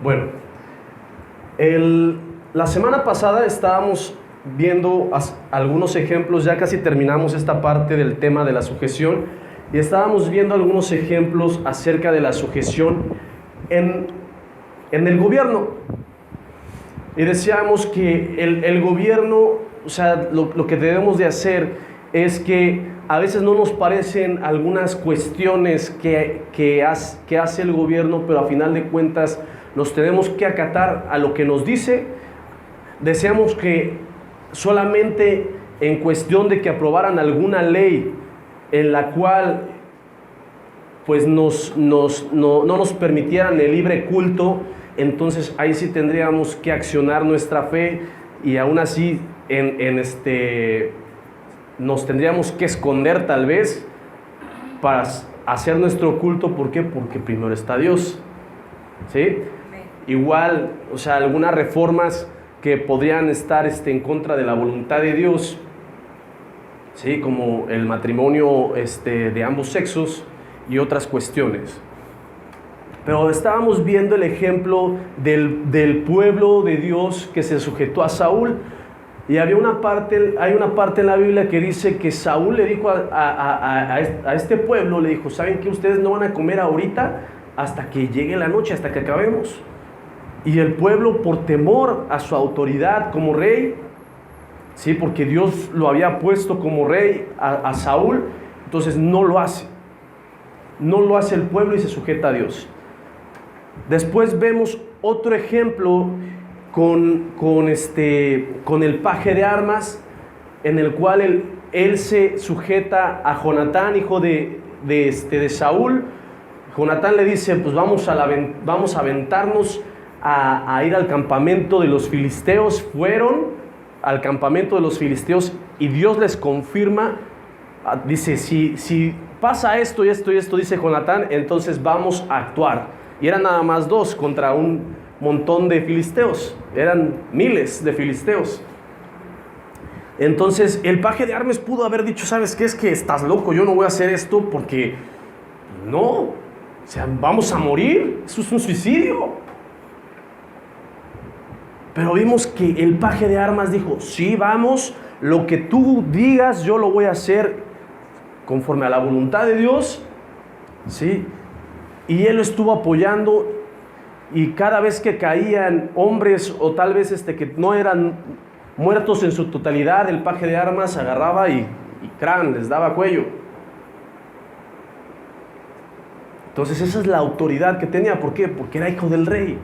Bueno, la semana pasada estábamos viendo algunos ejemplos, ya casi terminamos esta parte del tema de la sujeción, y estábamos viendo algunos ejemplos acerca de la sujeción en el gobierno. Y decíamos que el gobierno, o sea, lo que debemos de hacer es que a veces no nos parecen algunas cuestiones que hace el gobierno, pero a final de cuentas nos tenemos que acatar a lo que nos dice. Deseamos que solamente en cuestión de que aprobaran alguna ley en la cual pues no nos permitieran el libre culto, entonces ahí sí tendríamos que accionar nuestra fe, y aún así nos tendríamos que esconder tal vez para hacer nuestro culto. ¿Por qué? Porque primero está Dios, ¿sí? Igual, o sea, algunas reformas que podrían estar en contra de la voluntad de Dios, ¿sí? Como el matrimonio de ambos sexos y otras cuestiones. Pero estábamos viendo el ejemplo del pueblo de Dios que se sujetó a Saúl. Y hay una parte en la Biblia que dice que Saúl le dijo a este pueblo, le dijo: ¿saben qué? Ustedes no van a comer ahorita hasta que llegue la noche, hasta que acabemos. Y el pueblo, por temor a su autoridad como rey, sí, porque Dios lo había puesto como rey a Saúl, entonces no lo hace. No lo hace el pueblo y se sujeta a Dios. Después vemos otro ejemplo con el paje de armas, en el cual él se sujeta a Jonatán, hijo de Saúl. Jonatán le dice: pues vamos a aventarnos a ir al campamento de los filisteos. Fueron al campamento de los filisteos y Dios les confirma, dice: si pasa esto y esto y esto, dice Jonatán, entonces vamos a actuar. Y eran nada más 2 contra un montón de filisteos, eran miles de filisteos. Entonces el paje de armas pudo haber dicho: ¿sabes qué? Es que estás loco, yo no voy a hacer esto porque no, o sea, vamos a morir, eso es un suicidio. Pero vimos que el paje de armas dijo: sí, vamos, lo que tú digas yo lo voy a hacer conforme a la voluntad de Dios, ¿sí? Y él lo estuvo apoyando, y cada vez que caían hombres o tal vez que no eran muertos en su totalidad, el paje de armas agarraba y les daba cuello. Entonces esa es la autoridad que tenía. ¿Por qué? Porque era hijo del rey.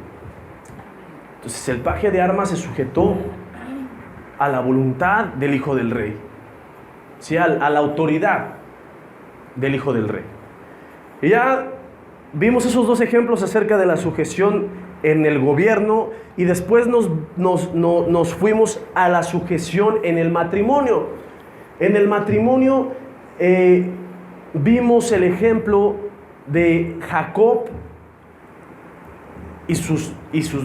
Entonces el paje de armas se sujetó a la voluntad del hijo del rey, ¿sí? A la autoridad del hijo del rey. Y ya vimos esos 2 ejemplos acerca de la sujeción en el gobierno, y después nos fuimos a la sujeción en el matrimonio. En el matrimonio vimos el ejemplo de Jacob y sus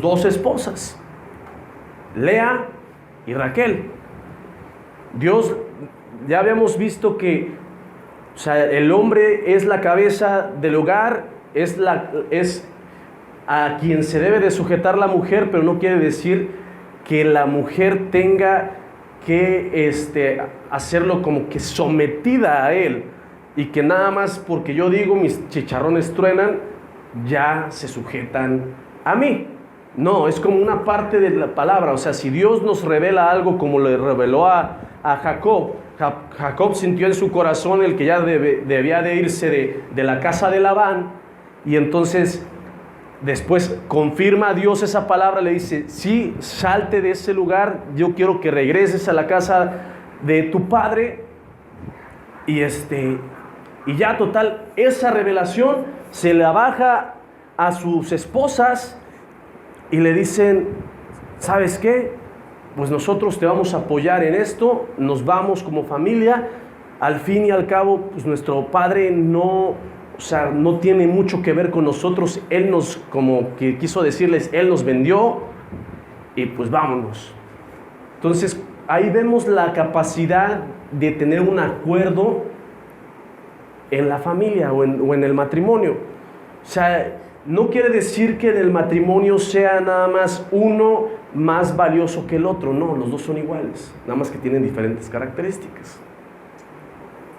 2 esposas, Lea y Raquel. Dios, ya habíamos visto que, o sea, el hombre es la cabeza del hogar, es a quien se debe de sujetar la mujer, pero no quiere decir que la mujer tenga que hacerlo como que sometida a él, y que nada más porque yo digo mis chicharrones truenan, ya se sujetan a mí. No, es como una parte de la palabra. O sea, si Dios nos revela algo como le reveló a Jacob, Jacob sintió en su corazón el que ya debía de irse de la casa de Labán. Y entonces después confirma a Dios esa palabra, le dice: sí, salte de ese lugar, yo quiero que regreses a la casa de tu padre. Y ya total, esa revelación se la baja a sus esposas y le dicen: ¿sabes qué? Pues nosotros te vamos a apoyar en esto, nos vamos como familia. Al fin y al cabo, pues nuestro padre no tiene mucho que ver con nosotros. Él como que quiso decirles, él nos vendió y pues vámonos. Entonces ahí vemos la capacidad de tener un acuerdo en la familia o en el matrimonio. O sea, no quiere decir que en el matrimonio sea nada más uno más valioso que el otro. No, los dos son iguales, nada más que tienen diferentes características.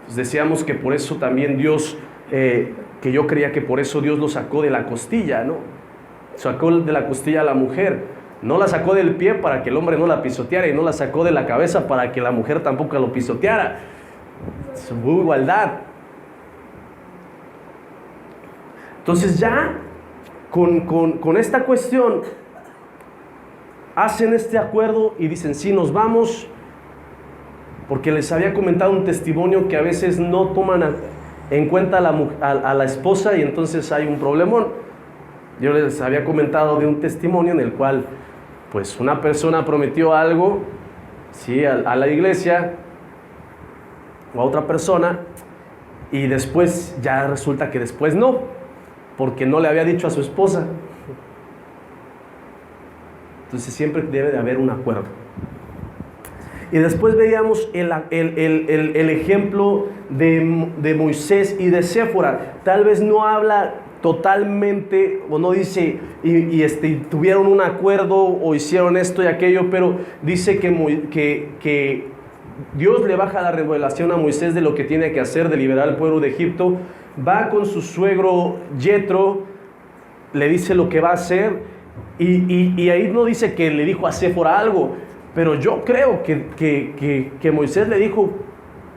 Entonces decíamos que por eso también Dios, que yo creía que por eso Dios lo sacó de la costilla, ¿no? Sacó de la costilla a la mujer. No la sacó del pie para que el hombre no la pisoteara, y no la sacó de la cabeza para que la mujer tampoco lo pisoteara. Hubo igualdad. Entonces ya con esta cuestión hacen este acuerdo y dicen, sí, nos vamos, porque les había comentado un testimonio que a veces no toman en cuenta a la esposa, y entonces hay un problemón. Yo les había comentado de un testimonio en el cual pues una persona prometió algo, ¿sí?, a la iglesia o a otra persona, y después ya resulta que después no, porque no le había dicho a su esposa. Entonces siempre debe de haber un acuerdo. Y después veíamos el ejemplo de Moisés y de Séfora. Tal vez no habla totalmente, o no dice y tuvieron un acuerdo o hicieron esto y aquello, pero dice que Dios le baja la revelación a Moisés de lo que tiene que hacer, de liberar al pueblo de Egipto. Va con su suegro Yetro, le dice lo que va a hacer, y ahí no dice que le dijo a Séfora algo, pero yo creo que Moisés le dijo,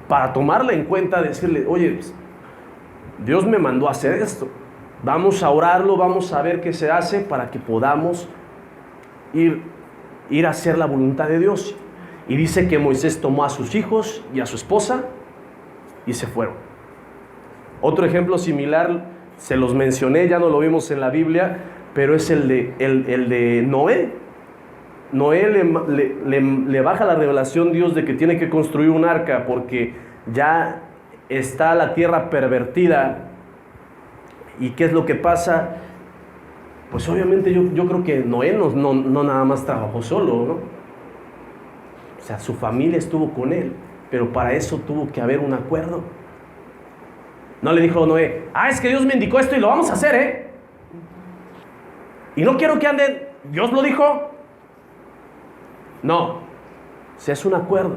para tomarla en cuenta, decirle, oye, Dios me mandó a hacer esto, vamos a orarlo, vamos a ver qué se hace para que podamos ir a hacer la voluntad de Dios. Y dice que Moisés tomó a sus hijos y a su esposa y se fueron. Otro ejemplo similar, se los mencioné, ya no lo vimos en la Biblia, pero es el de Noé. Noé le baja la revelación Dios de que tiene que construir un arca porque ya está la tierra pervertida. ¿Y qué es lo que pasa? Pues obviamente yo creo que Noé no nada más trabajó solo, ¿no? O sea, su familia estuvo con él, pero para eso tuvo que haber un acuerdo. No le dijo Noé, es que Dios me indicó esto y lo vamos a hacer, ¿eh? Y no quiero que anden, Dios lo dijo. No, o sea, es un acuerdo.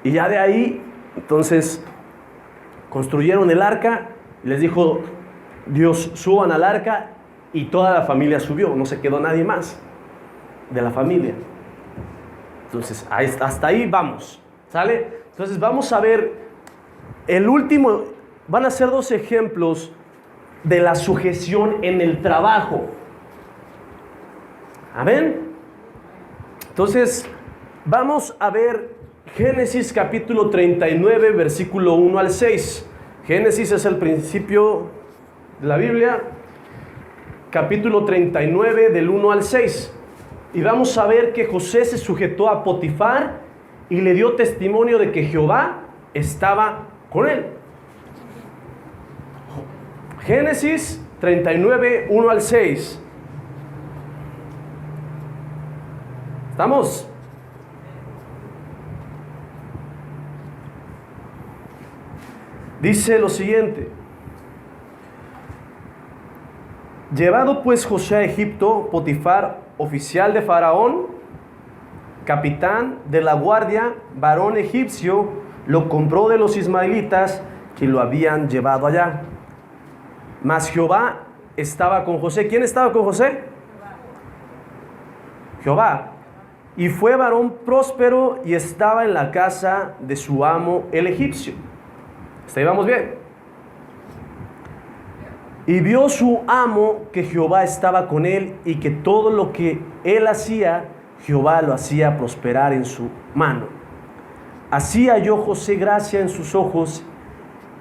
Y ya de ahí, entonces, construyeron el arca. Les dijo Dios, suban al arca, y toda la familia subió, no se quedó nadie más de la familia. Entonces, hasta ahí vamos, ¿sale? Entonces vamos a ver el último, van a ser 2 ejemplos de la sujeción en el trabajo. ¿Amén? Entonces, vamos a ver Génesis capítulo 39, versículo 1 al 6. Génesis es el principio de la Biblia, capítulo 39, del 1 al 6. Y vamos a ver que José se sujetó a Potifar y le dio testimonio de que Jehová estaba con él. Génesis 39, 1 al 6. ¿Estamos? Dice lo siguiente: llevado pues José a Egipto, Potifar, oficial de Faraón, capitán de la guardia, varón egipcio, lo compró de los ismaelitas que lo habían llevado allá. Mas Jehová estaba con José. ¿Quién estaba con José? Jehová. Y fue varón próspero y estaba en la casa de su amo el egipcio. ¿Hasta ahí vamos bien? Y vio su amo que Jehová estaba con él y que todo lo que él hacía, Jehová lo hacía prosperar en su mano. Así halló José gracia en sus ojos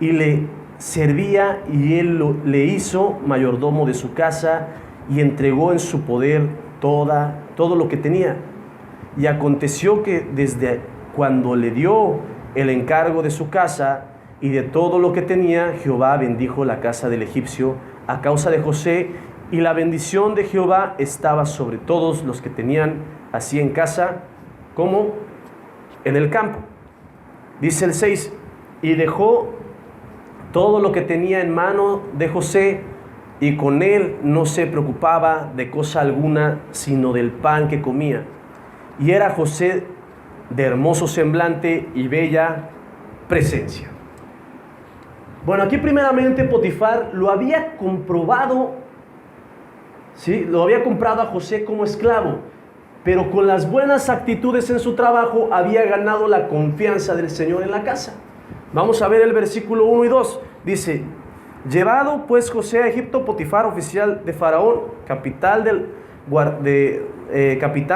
y le servía, y él le hizo mayordomo de su casa y entregó en su poder todo lo que tenía. Y aconteció que desde cuando le dio el encargo de su casa y de todo lo que tenía, Jehová bendijo la casa del egipcio a causa de José, y la bendición de Jehová estaba sobre todos los que tenían así en casa como en el campo. Dice el 6, y dejó todo lo que tenía en mano de José y con él no se preocupaba de cosa alguna, sino del pan que comía. Y era José de hermoso semblante y bella presencia. Bueno, aquí primeramente Potifar lo había comprobado, ¿sí? Lo había comprado a José como esclavo, pero con las buenas actitudes en su trabajo había ganado la confianza del Señor en la casa. Vamos a ver el versículo 1 y 2. Dice: llevado pues José a Egipto, Potifar, oficial de Faraón, capitán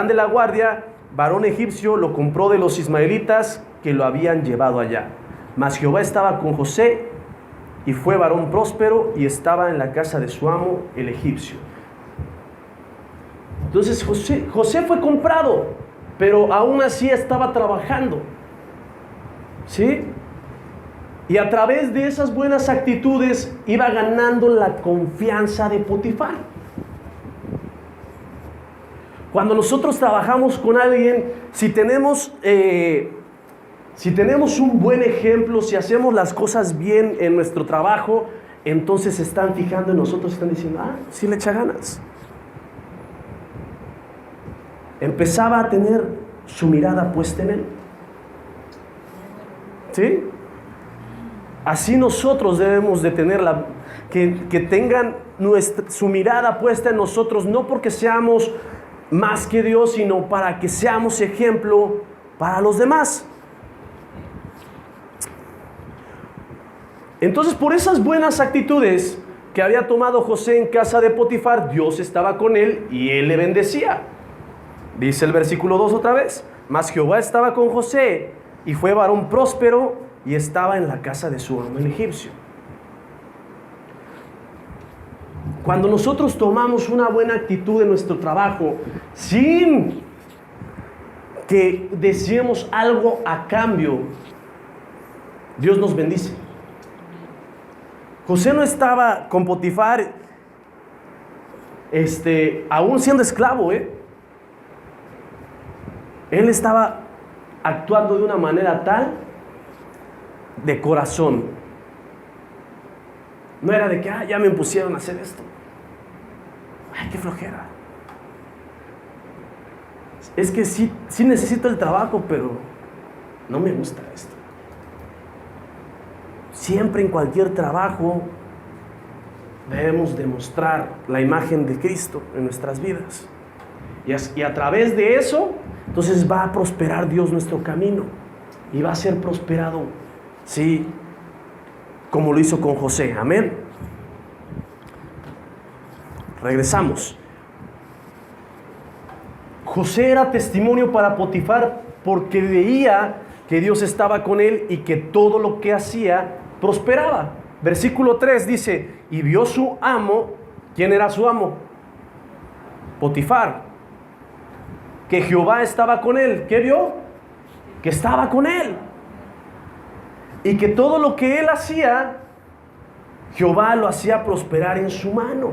de la guardia, varón egipcio, lo compró de los ismaelitas que lo habían llevado allá. Mas Jehová estaba con José, y fue varón próspero, y estaba en la casa de su amo, el egipcio. Entonces José fue comprado, pero aún así estaba trabajando, ¿sí? Y a través de esas buenas actitudes iba ganando la confianza de Potifar. Cuando nosotros trabajamos con alguien, si tenemos un buen ejemplo, si hacemos las cosas bien en nuestro trabajo, entonces se están fijando en nosotros, están diciendo: sí le echa ganas. Empezaba a tener su mirada puesta en él, ¿sí? Así nosotros debemos de tenerla, que tengan su mirada puesta en nosotros, no porque seamos más que Dios, sino para que seamos ejemplo para los demás. Entonces, por esas buenas actitudes que había tomado José en casa de Potifar, Dios estaba con él y él le bendecía. Dice el versículo 2 otra vez: mas Jehová estaba con José, y fue varón próspero, y estaba en la casa de su amo el egipcio. Cuando nosotros tomamos una buena actitud en nuestro trabajo, sin que deseemos algo a cambio, Dios nos bendice. José no estaba con Potifar, aún siendo esclavo, Él estaba actuando de una manera tal, de corazón. No era de que ya me impusieron a hacer esto. Ay, qué flojera. Es que sí necesito el trabajo, pero no me gusta esto. Siempre en cualquier trabajo debemos demostrar la imagen de Cristo en nuestras vidas. Y a través de eso, entonces va a prosperar Dios nuestro camino. Y va a ser prosperado, sí, como lo hizo con José. Amén. Regresamos. José era testimonio para Potifar porque veía que Dios estaba con él y que todo lo que hacía prosperaba. Versículo 3 dice: y vio su amo. ¿Quién era su amo? Potifar. Que Jehová estaba con él. ¿Qué vio? Que estaba con él. Y que todo lo que él hacía, Jehová lo hacía prosperar en su mano.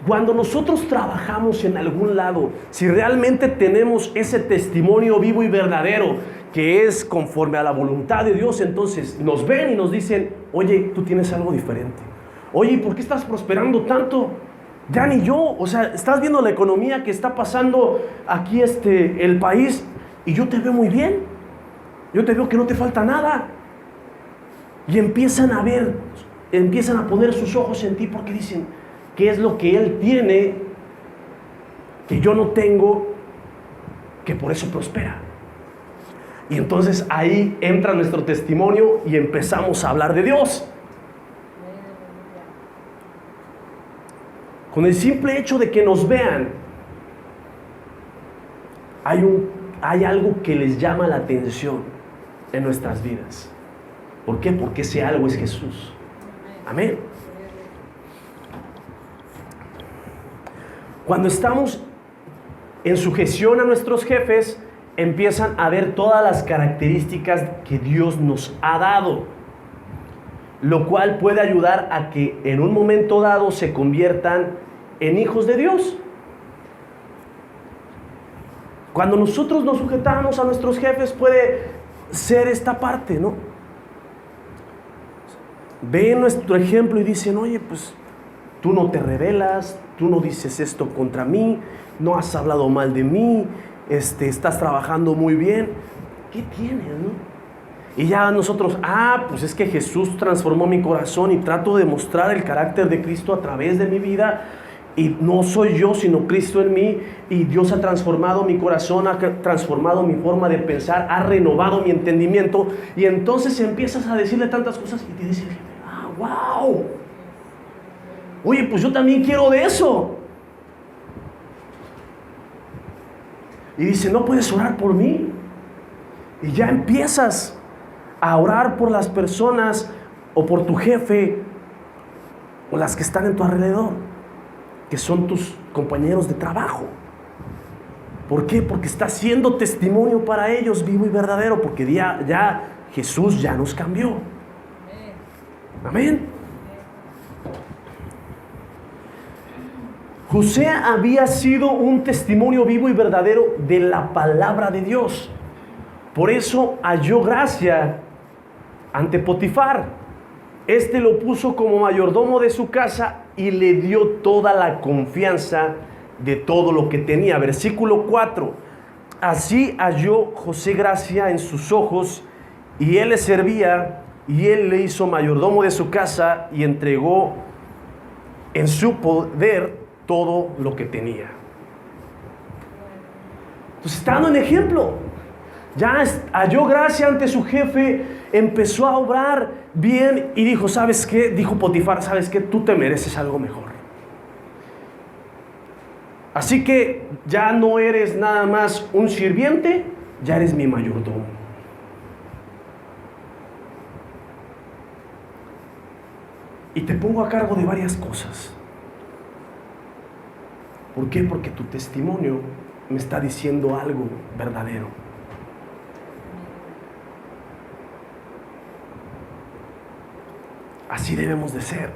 Cuando nosotros trabajamos en algún lado, si realmente tenemos ese testimonio vivo y verdadero, que es conforme a la voluntad de Dios, entonces nos ven y nos dicen: oye, tú tienes algo diferente. Oye, ¿por qué estás prosperando tanto? Ya ni yo, o sea, estás viendo la economía que está pasando aquí el país, y yo te veo muy bien. Yo te veo que no te falta nada. Y empiezan a poner sus ojos en ti porque dicen: ¿qué es lo que él tiene que yo no tengo, que por eso prospera? Y entonces ahí entra nuestro testimonio y empezamos a hablar de Dios. Con el simple hecho de que nos vean, hay algo que les llama la atención en nuestras vidas. ¿Por qué? Porque ese algo es Jesús. Amén. Cuando estamos en sujeción a nuestros jefes, empiezan a ver todas las características que Dios nos ha dado, lo cual puede ayudar a que en un momento dado se conviertan en hijos de Dios. Cuando nosotros nos sujetamos a nuestros jefes, puede ser esta parte, ¿no? ven nuestro ejemplo y dicen, oye, pues tú no te rebelas, tú no dices esto contra mí, no has hablado mal de mí, estás trabajando muy bien. ¿Qué tienes, no? Y ya nosotros, pues es que Jesús transformó mi corazón y trato de mostrar el carácter de Cristo a través de mi vida. Y no soy yo, sino Cristo en mí. Y Dios ha transformado mi corazón, ha transformado mi forma de pensar, ha renovado mi entendimiento. Y entonces empiezas a decirle tantas cosas y te dice, wow. Oye, pues yo también quiero de eso. Y dice, ¿no puedes orar por mí? Y ya empiezas a orar por las personas o por tu jefe o las que están en tu alrededor, que son tus compañeros de trabajo. ¿Por qué? Porque estás siendo testimonio para ellos vivo y verdadero, porque ya Jesús ya nos cambió. Amén. José había sido un testimonio vivo y verdadero de la palabra de Dios. Por eso halló gracia ante Potifar. Este lo puso como mayordomo de su casa y le dio toda la confianza de todo lo que tenía. Versículo 4. Así halló José gracia en sus ojos, y él le servía, y él le hizo mayordomo de su casa, y entregó en su poder todo lo que tenía. Entonces, está dando un ejemplo. Ya halló gracia ante su jefe, empezó a obrar bien y dijo, ¿sabes qué? Dijo Potifar, ¿sabes qué? Tú te mereces algo mejor. Así que ya no eres nada más un sirviente, ya eres mi mayordomo. Y te pongo a cargo de varias cosas. ¿Por qué? Porque tu testimonio me está diciendo algo verdadero. Así debemos de ser.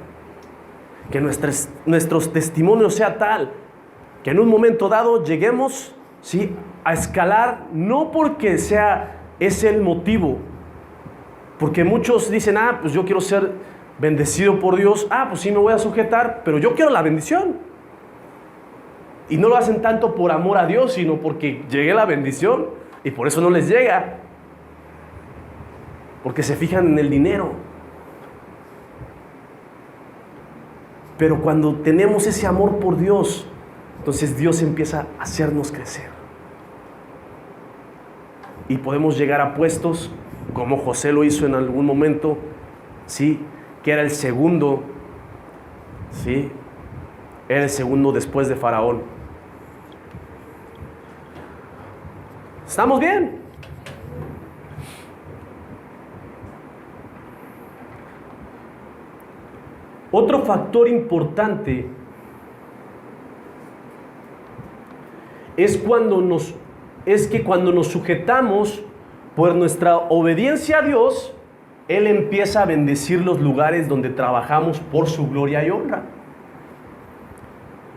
Que nuestros testimonios sea tal que en un momento dado lleguemos, ¿sí?, a escalar, no porque es el motivo. Porque muchos dicen, pues yo quiero ser bendecido por Dios, pues sí me voy a sujetar, pero yo quiero la bendición. Y no lo hacen tanto por amor a Dios, sino porque llegue la bendición y por eso no les llega. Porque se fijan en el dinero. Pero cuando tenemos ese amor por Dios, entonces Dios empieza a hacernos crecer. Y podemos llegar a puestos, como José lo hizo en algún momento, ¿sí?, que era el segundo, ¿sí?, era el segundo después de Faraón. ¿Estamos bien? Otro factor importante es que cuando nos sujetamos por nuestra obediencia a Dios, Él empieza a bendecir los lugares donde trabajamos por su gloria y honra.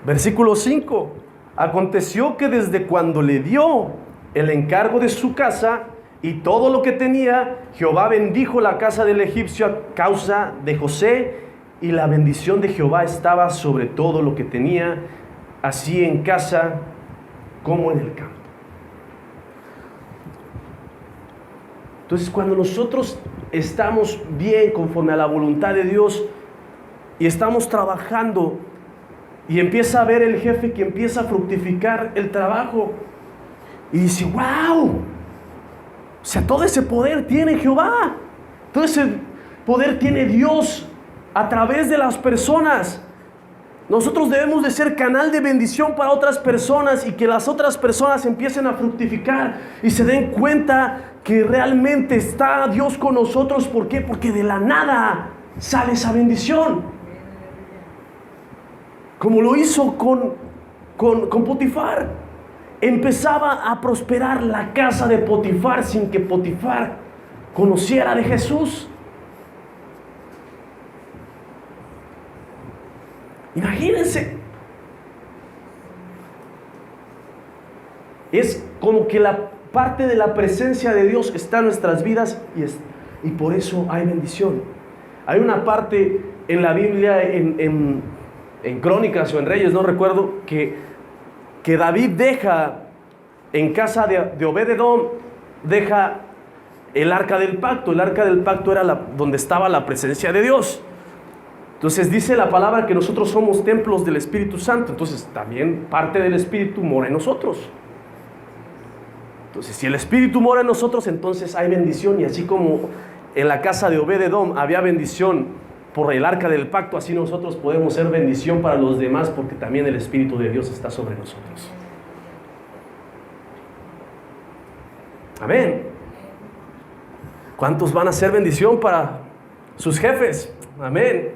Versículo 5. Aconteció que desde cuando le dio el encargo de su casa y todo lo que tenía, Jehová bendijo la casa del egipcio a causa de José, y la bendición de Jehová estaba sobre todo lo que tenía, así en casa como en el campo. Entonces, cuando nosotros estamos bien conforme a la voluntad de Dios y estamos trabajando y empieza a ver el jefe que empieza a fructificar el trabajo y dice, wow, o sea, todo ese poder tiene Jehová, todo ese poder tiene Dios a través de las personas. Nosotros debemos de ser canal de bendición para otras personas y que las otras personas empiecen a fructificar y se den cuenta que realmente está Dios con nosotros. ¿Por qué? Porque de la nada sale esa bendición. Como lo hizo con Potifar. Empezaba a prosperar la casa de Potifar sin que Potifar conociera de Jesús. Imagínense. Es como que la parte de la presencia de Dios está en nuestras vidas y por eso hay bendición. Hay una parte en la Biblia, en Crónicas o en Reyes, no recuerdo, que David deja en casa de Obed-edom, deja el arca del pacto. El arca del pacto era donde estaba la presencia de Dios. Entonces dice la palabra que nosotros somos templos del Espíritu Santo. Entonces también parte del Espíritu mora en nosotros. Entonces si el Espíritu mora en nosotros, entonces hay bendición. Y así como en la casa de Obed-edom había bendición por el arca del pacto, así nosotros podemos ser bendición para los demás, porque también el Espíritu de Dios está sobre nosotros. Amén. ¿Cuántos van a ser bendición para sus jefes? Amén.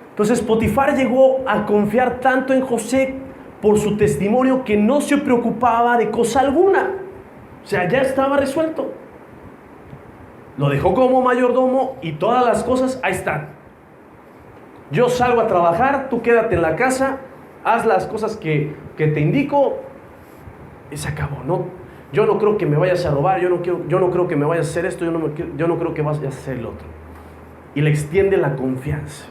Entonces Potifar llegó a confiar tanto en José por su testimonio que no se preocupaba de cosa alguna. O sea, ya estaba resuelto. Lo dejó como mayordomo y todas las cosas ahí están. Yo salgo a trabajar, tú quédate en la casa, haz las cosas que te indico y se acabó. No, yo no creo que me vayas a robar, yo no creo que me vayas a hacer esto, yo no creo que vayas a hacer el otro. Y le extiende la confianza.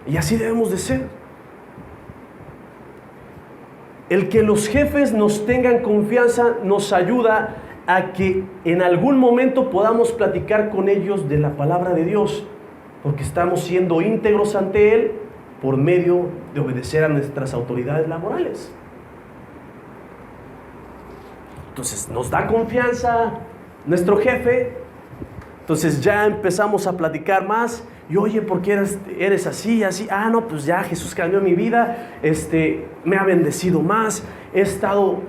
Y así debemos de ser. El que los jefes nos tengan confianza nos ayuda a que en algún momento podamos platicar con ellos de la palabra de Dios, porque estamos siendo íntegros ante Él por medio de obedecer a nuestras autoridades laborales. Entonces nos da confianza nuestro jefe, entonces ya empezamos a platicar más. Y oye, ¿por qué eres así, así? Ah, no, pues ya Jesús cambió mi vida, me ha bendecido más, he estado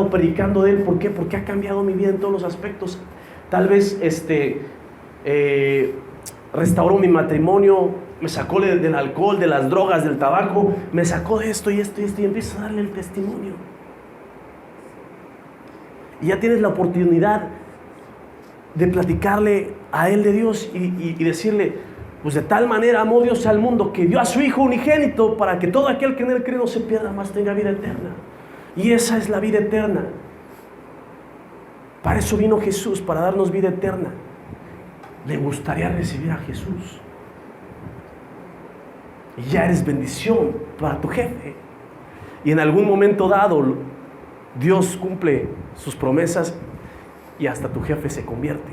predicando de Él. ¿Por qué? Porque ha cambiado mi vida en todos los aspectos. Tal vez restauró mi matrimonio, me sacó del alcohol, de las drogas, del tabaco, me sacó de esto y esto y esto, y empiezo a darle el testimonio. Y ya tienes la oportunidad de platicarle a Él de Dios y decirle, pues de tal manera amó Dios al mundo que dio a su Hijo unigénito para que todo aquel que en Él cree no se pierda, mas tenga vida eterna. Y esa es la vida eterna. Para eso vino Jesús, para darnos vida eterna. ¿Le gustaría recibir a Jesús? Y ya eres bendición para tu jefe. Y en algún momento dado Dios cumple sus promesas y hasta tu jefe se convierte.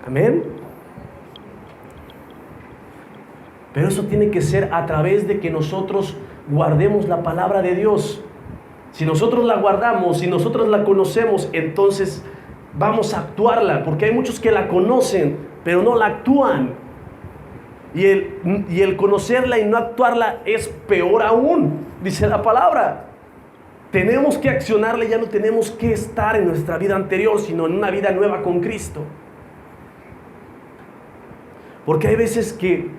Amén. Pero eso tiene que ser a través de que nosotros guardemos la palabra de Dios. Si nosotros la guardamos, si nosotros la conocemos, entonces vamos a actuarla, porque hay muchos que la conocen, pero no la actúan. Y el conocerla y no actuarla es peor aún, dice la palabra. Tenemos que accionarla, ya no tenemos que estar en nuestra vida anterior, sino en una vida nueva con Cristo. Porque hay veces que,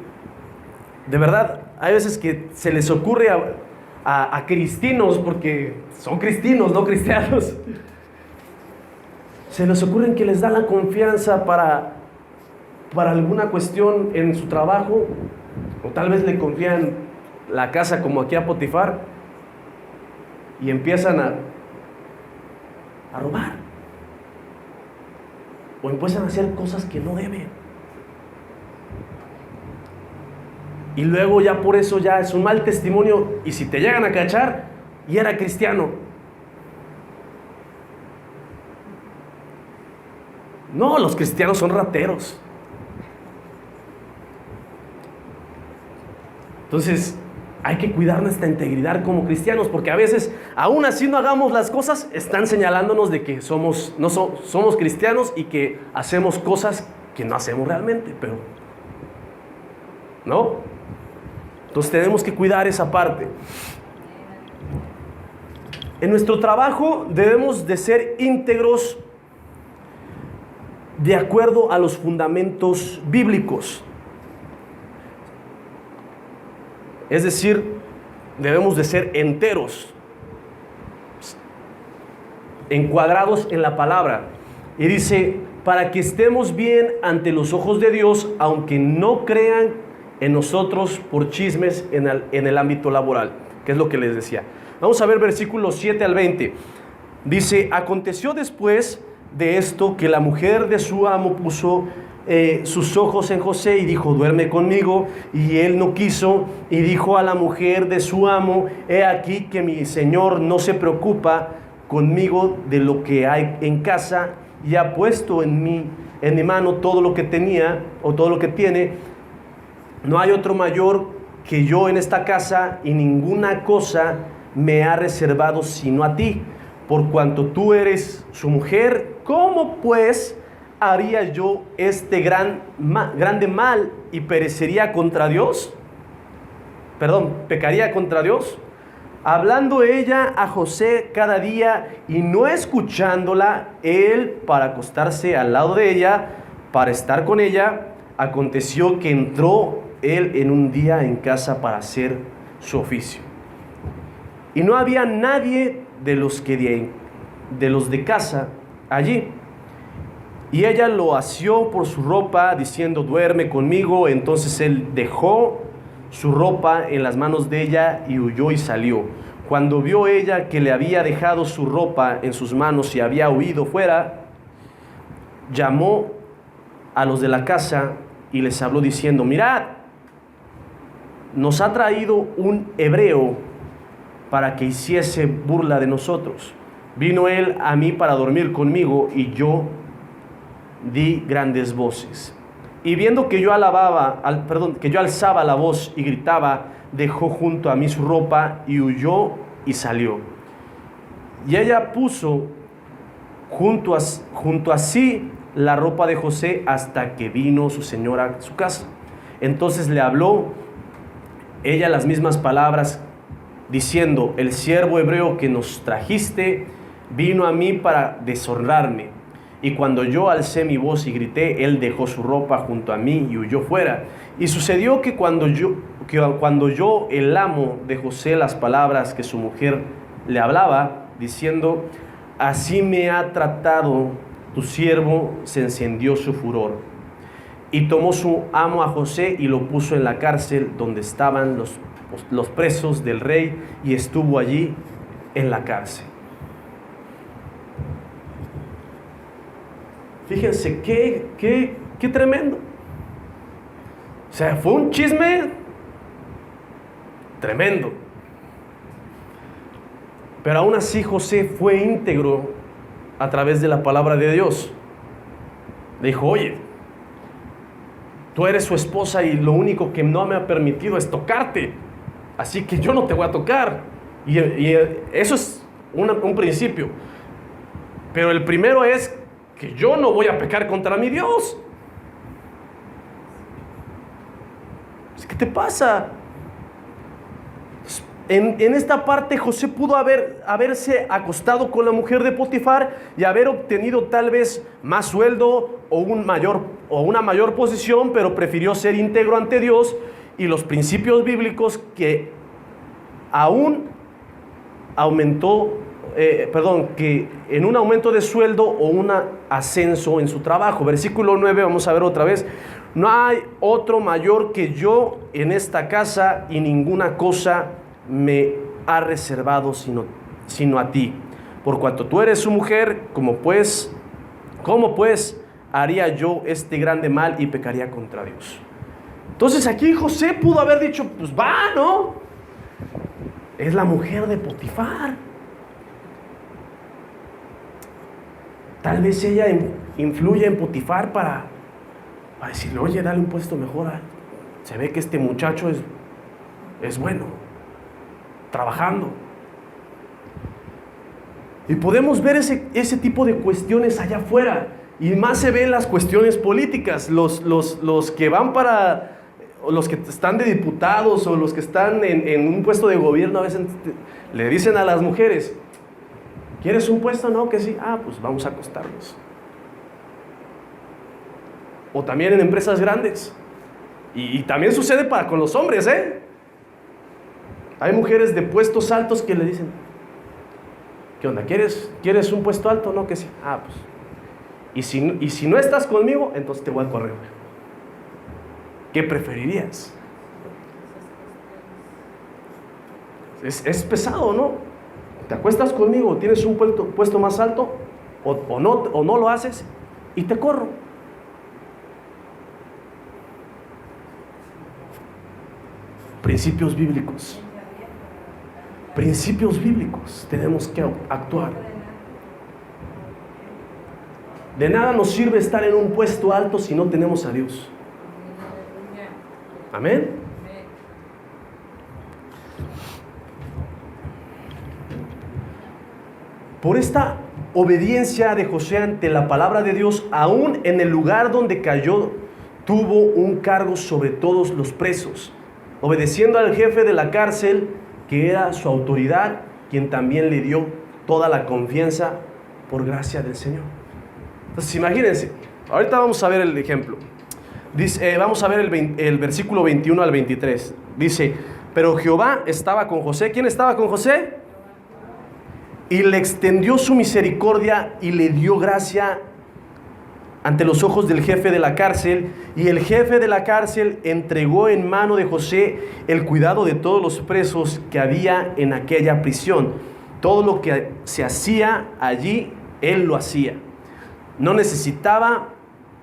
de verdad, hay veces que se les ocurre a cristinos, porque son cristinos, no cristianos, se les ocurre que les da la confianza para alguna cuestión en su trabajo, o tal vez le confían la casa como aquí a Potifar, y empiezan a robar, o empiezan a hacer cosas que no deben, y luego ya por eso ya es un mal testimonio. Y si te llegan a cachar, y era cristiano, no, los cristianos son rateros. Entonces hay que cuidar nuestra integridad como cristianos, porque a veces, aún así no hagamos las cosas, están señalándonos de que somos cristianos y que hacemos cosas que no hacemos realmente, pero ¿no? Entonces tenemos que cuidar esa parte. En nuestro trabajo debemos de ser íntegros de acuerdo a los fundamentos bíblicos. Es decir, debemos de ser enteros, encuadrados en la palabra. Y dice, para que estemos bien ante los ojos de Dios, aunque no crean en nosotros por chismes en el ámbito laboral, que es lo que les decía. Vamos a ver versículos 7 al 20. Dice, aconteció después de esto que la mujer de su amo puso sus ojos en José y dijo, duerme conmigo. Y él no quiso, y dijo a la mujer de su amo, he aquí que mi señor no se preocupa conmigo de lo que hay en casa, y ha puesto en mi mano todo lo que tenía, o todo lo que tiene. No hay otro mayor que yo en esta casa, y ninguna cosa me ha reservado sino a ti, por cuanto tú eres su mujer. ¿Cómo pues haría yo este grande mal y perecería contra Dios? Pecaría contra Dios. Hablando ella a José cada día y no escuchándola, él para acostarse al lado de ella, para estar con ella, aconteció que entró él en un día en casa para hacer su oficio. Y no había nadie de los de casa allí. Y ella lo asió por su ropa, diciendo, duerme conmigo. Entonces él dejó su ropa en las manos de ella y huyó y salió. Cuando vio ella que le había dejado su ropa en sus manos y había huido fuera, llamó a los de la casa y les habló diciendo, mirad, nos ha traído un hebreo para que hiciese burla de nosotros. Vino él a mí para dormir conmigo y yo di grandes voces. Y viendo que yo alzaba la voz y gritaba, dejó junto a mí su ropa y huyó y salió. Y ella puso junto a sí la ropa de José hasta que vino su señora a su casa. Entonces le habló ella las mismas palabras, diciendo, el siervo hebreo que nos trajiste vino a mí para deshonrarme. Y cuando yo alcé mi voz y grité, él dejó su ropa junto a mí y huyó fuera. Y sucedió que cuando yo el amo de José las palabras que su mujer le hablaba, diciendo, así me ha tratado tu siervo, se encendió su furor. Y tomó su amo a José y lo puso en la cárcel donde estaban los presos del rey, y estuvo allí en la cárcel. Fíjense qué tremendo. O sea, fue un chisme tremendo. Pero aún así José fue íntegro a través de la palabra de Dios. Le dijo, oye, tú eres su esposa y lo único que no me ha permitido es tocarte. Así que yo no te voy a tocar. Y eso es un principio. Pero el primero es que yo no voy a pecar contra mi Dios. ¿Qué te pasa? En esta parte José pudo haberse acostado con la mujer de Potifar y haber obtenido tal vez más sueldo o una mayor posición, pero prefirió ser íntegro ante Dios y los principios bíblicos, que aún que en un aumento de sueldo o un ascenso en su trabajo. Versículo 9, vamos a ver otra vez. No hay otro mayor que yo en esta casa, y ninguna cosa me ha reservado sino a ti. Por cuanto tú eres su mujer, ¿cómo pues haría yo este grande mal y pecaría contra Dios? Entonces aquí José pudo haber dicho, pues va, ¿no? Es la mujer de Potifar. Tal vez ella influye en Potifar para decirle, oye, dale un puesto mejor. Se ve que este muchacho es bueno, trabajando. Y podemos ver ese tipo de cuestiones allá afuera. Y más se ven las cuestiones políticas. Los que van para, los que están de diputados o los que están en un puesto de gobierno, a veces le dicen a las mujeres, ¿quieres un puesto? No, que sí. Pues vamos a acostarnos. O también en empresas grandes. Y también sucede con los hombres, ¿eh? Hay mujeres de puestos altos que le dicen, ¿qué onda? ¿Quieres un puesto alto? No, que sí. Pues. Y si no estás conmigo, entonces te voy a correr. ¿Qué preferirías? Es pesado, ¿no? ¿Te acuestas conmigo? ¿Tienes un puesto más alto? ¿O no lo haces? Y te corro. Principios bíblicos. Principios bíblicos. Tenemos que actuar. De nada nos sirve estar en un puesto alto si no tenemos a Dios. Amén. Por esta obediencia de José ante la palabra de Dios, aún en el lugar donde cayó, tuvo un cargo sobre todos los presos, obedeciendo al jefe de la cárcel, que era su autoridad, quien también le dio toda la confianza por gracia del Señor. Entonces, imagínense, ahorita vamos a ver el ejemplo. Dice, vamos a ver el versículo 21 al 23. Dice, pero Jehová estaba con José. ¿Quién estaba con José? Y le extendió su misericordia y le dio gracia ante los ojos del jefe de la cárcel. Y el jefe de la cárcel entregó en mano de José el cuidado de todos los presos que había en aquella prisión. Todo lo que se hacía allí, él lo hacía. No necesitaba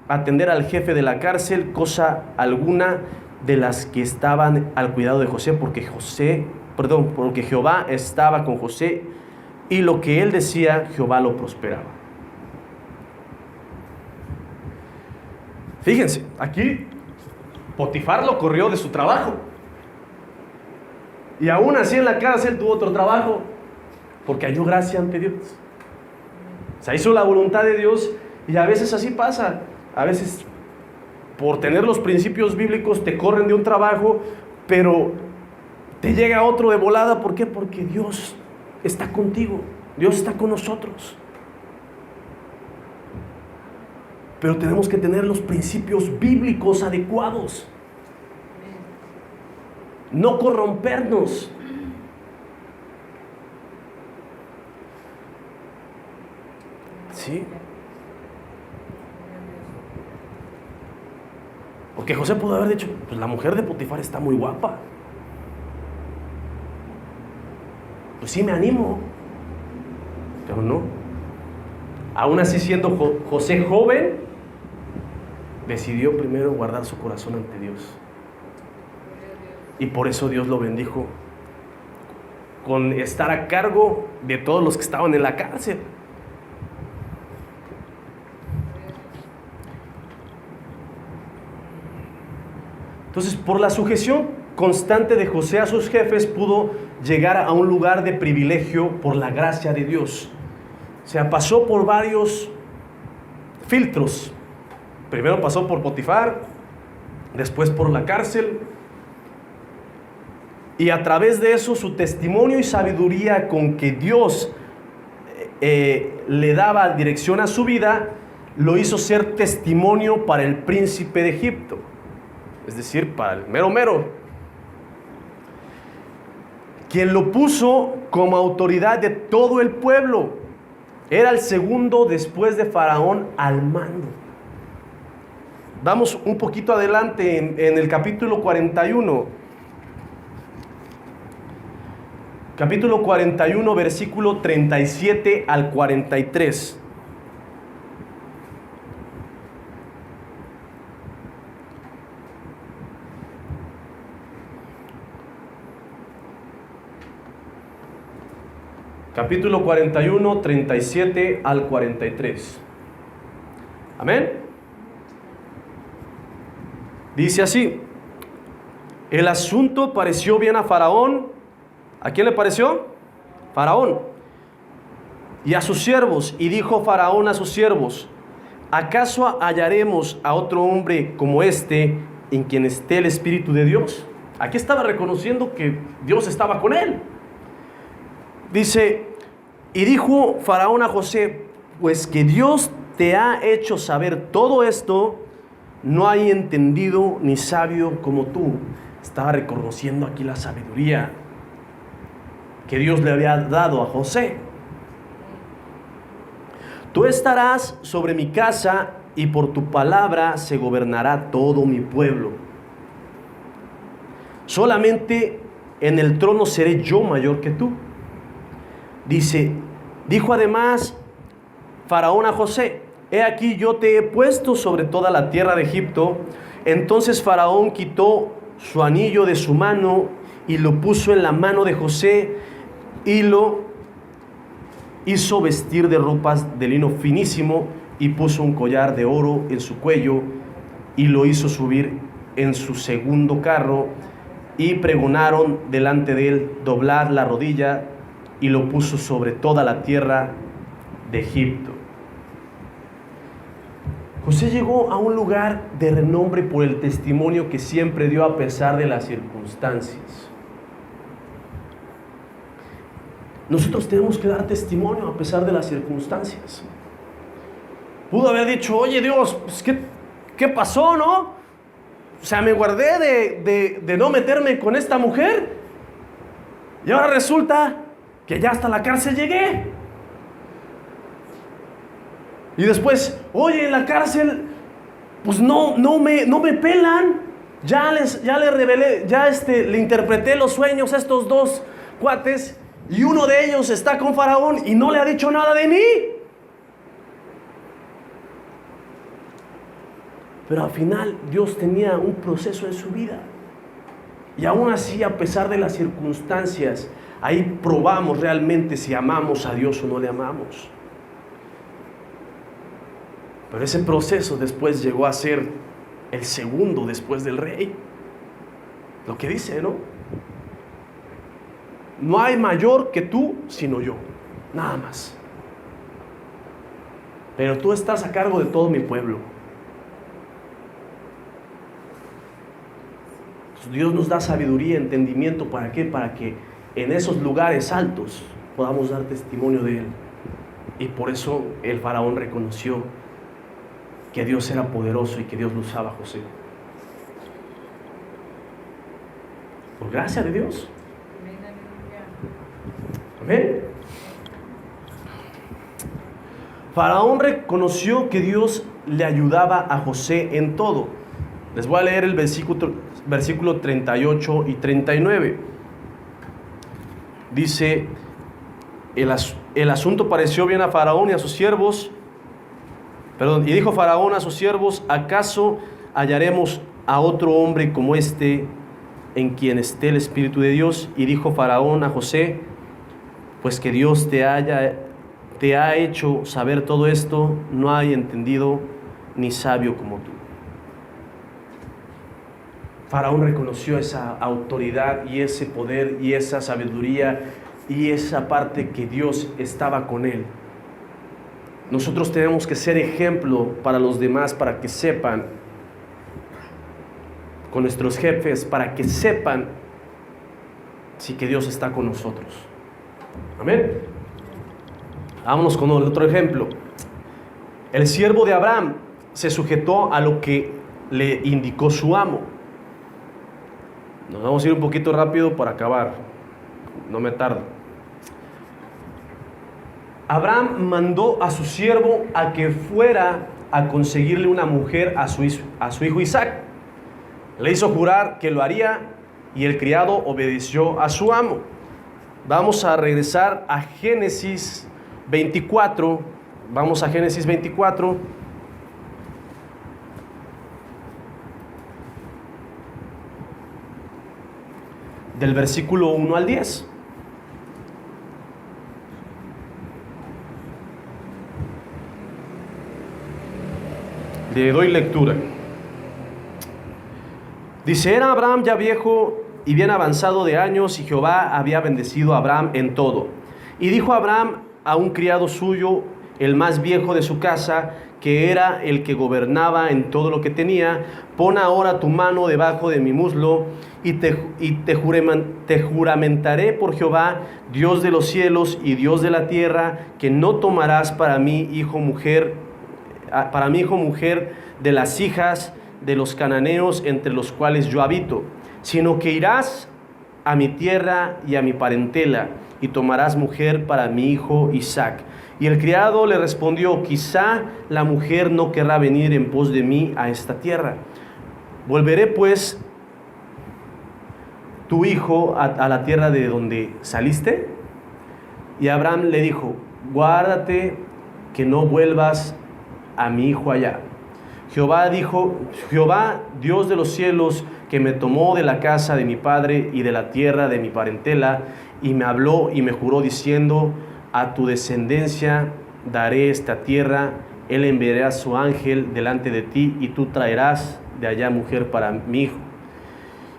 atender al jefe de la cárcel cosa alguna de las que estaban al cuidado de José, porque Jehová estaba con José, y lo que él decía, Jehová lo prosperaba. Fíjense, aquí Potifar lo corrió de su trabajo, y aún así en la cárcel tuvo otro trabajo, porque halló gracia ante Dios. O sea, hizo la voluntad de Dios. Y a veces así pasa. A veces, por tener los principios bíblicos, te corren de un trabajo, pero te llega otro de volada. ¿Por qué? Porque Dios está contigo. Dios está con nosotros. Pero tenemos que tener los principios bíblicos adecuados. No corrompernos. ¿Sí? Porque José pudo haber dicho, pues la mujer de Potifar está muy guapa. Pues sí, me animo. Pero no. Aún así, siendo José joven, decidió primero guardar su corazón ante Dios. Y por eso Dios lo bendijo con estar a cargo de todos los que estaban en la cárcel. Entonces, por la sujeción constante de José a sus jefes, pudo llegar a un lugar de privilegio por la gracia de Dios. O sea, pasó por varios filtros. Primero pasó por Potifar, después por la cárcel. Y a través de eso, su testimonio y sabiduría con que Dios le daba dirección a su vida, lo hizo ser testimonio para el príncipe de Egipto. Es decir, para el mero, quien lo puso como autoridad de todo el pueblo. Era el segundo después de Faraón al mando. Vamos un poquito adelante en el capítulo 41. Capítulo 41, versículo 37 al 43. Capítulo 41, 37 al 43. Amén. Dice así: el asunto pareció bien a Faraón. ¿A quién le pareció? Faraón. Y a sus siervos. Y dijo Faraón a sus siervos: ¿acaso hallaremos a otro hombre como este en quien esté el Espíritu de Dios? Aquí estaba reconociendo que Dios estaba con él. Dice: y dijo Faraón a José: pues que Dios te ha hecho saber todo esto, no hay entendido ni sabio como tú. Estaba reconociendo aquí la sabiduría que Dios le había dado a José. Tú estarás sobre mi casa, y por tu palabra se gobernará todo mi pueblo. Solamente en el trono seré yo mayor que tú. dijo además Faraón a José: he aquí yo te he puesto sobre toda la tierra de Egipto. Entonces Faraón quitó su anillo de su mano y lo puso en la mano de José y lo hizo vestir de ropas de lino finísimo y puso un collar de oro en su cuello y lo hizo subir en su segundo carro y pregonaron delante de él: doblad la rodilla, y lo puso sobre toda la tierra de Egipto. José llegó a un lugar de renombre por el testimonio que siempre dio a pesar de las circunstancias. Nosotros tenemos que dar testimonio a pesar de las circunstancias. Pudo haber dicho: oye Dios, pues ¿qué pasó, no? O sea, me guardé de no meterme con esta mujer y ahora resulta que ya hasta la cárcel llegué. Y después, oye, en la cárcel, pues no me pelan. Ya le revelé, le interpreté los sueños a estos dos cuates y uno de ellos está con Faraón y no le ha dicho nada de mí. Pero al final Dios tenía un proceso en su vida. Y aún así, a pesar de las circunstancias, ahí probamos realmente si amamos a Dios o no le amamos. Pero ese proceso después llegó a ser el segundo después del rey. Lo que dice, ¿no? No hay mayor que tú, sino yo. Nada más. Pero tú estás a cargo de todo mi pueblo. Entonces, Dios nos da sabiduría, entendimiento. ¿Para qué? Para que en esos lugares altos podamos dar testimonio de Él. Y por eso el faraón reconoció que Dios era poderoso y que Dios lo usaba a José. Por gracia de Dios. Amén. Faraón reconoció que Dios le ayudaba a José en todo. Les voy a leer el versículo 38 y 39. Dice: el asunto pareció bien a Faraón y a sus siervos. Y dijo Faraón a sus siervos: ¿acaso hallaremos a otro hombre como este en quien esté el Espíritu de Dios? Y dijo Faraón a José: pues que Dios te ha hecho saber todo esto, no hay entendido ni sabio como tú. Faraón reconoció esa autoridad y ese poder y esa sabiduría y esa parte que Dios estaba con él. Nosotros tenemos que ser ejemplo para los demás, para que sepan, con nuestros jefes, para que sepan sí que Dios está con nosotros. Amén. Vámonos con otro ejemplo. El siervo de Abraham se sujetó a lo que le indicó su amo. Nos vamos a ir un poquito rápido para acabar. No me tardo. Abraham mandó a su siervo a que fuera a conseguirle una mujer a su hijo Isaac. Le hizo jurar que lo haría y el criado obedeció a su amo. Vamos a regresar a Génesis 24. Vamos a Génesis 24. Del versículo 1 al 10. Le doy lectura. Dice: era Abraham ya viejo y bien avanzado de años, y Jehová había bendecido a Abraham en todo. Y dijo Abraham a un criado suyo, el más viejo de su casa, que era el que gobernaba en todo lo que tenía: pon ahora tu mano debajo de mi muslo, y te juramentaré por Jehová, Dios de los cielos y Dios de la tierra, que no tomarás para mí hijo mujer de las hijas de los cananeos entre los cuales yo habito, sino que irás a mi tierra y a mi parentela, y tomarás mujer para mi hijo Isaac. Y el criado le respondió: quizá la mujer no querrá venir en pos de mí a esta tierra. Volveré pues tu hijo a la tierra de donde saliste. Y Abraham le dijo: guárdate que no vuelvas a mi hijo allá. Jehová dijo: Jehová, Dios de los cielos, que me tomó de la casa de mi padre y de la tierra de mi parentela, y me habló y me juró diciendo: a tu descendencia daré esta tierra, él enviará a su ángel delante de ti, y tú traerás de allá mujer para mi hijo.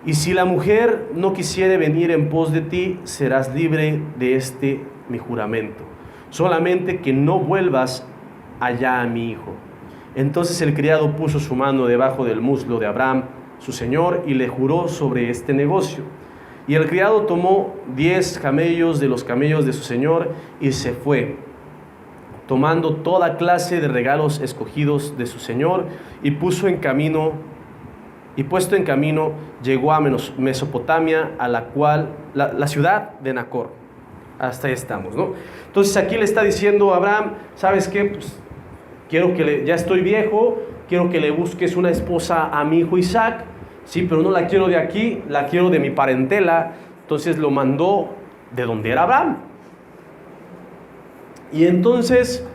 Y si la mujer no quisiere venir en pos de ti, serás libre de este mi juramento, solamente que no vuelvas allá a mi hijo. Entonces el criado puso su mano debajo del muslo de Abraham, su señor, y le juró sobre este negocio. Y el criado tomó 10 camellos de los camellos de su señor y se fue, tomando toda clase de regalos escogidos de su señor, y puesto en camino, llegó a Mesopotamia, a la ciudad de Nacor. Hasta ahí estamos, ¿no? Entonces aquí le está diciendo a Abraham: ¿sabes qué? Pues quiero ya estoy viejo, quiero que le busques una esposa a mi hijo Isaac, sí, pero no la quiero de aquí, la quiero de mi parentela. Entonces lo mandó de donde era Abraham. Y entonces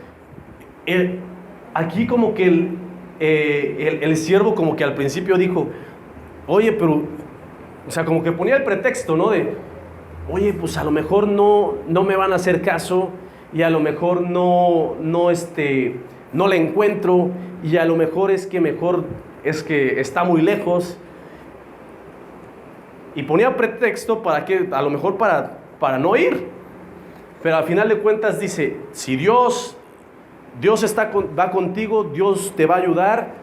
aquí como que el siervo como que al principio dijo: oye, pero, o sea, como que ponía el pretexto, ¿no? De, oye, pues a lo mejor no me van a hacer caso, y a lo mejor no le encuentro, y a lo mejor es que está muy lejos. Y ponía pretexto para que, a lo mejor para no ir. Pero al final de cuentas dice: si Dios va contigo, Dios te va a ayudar,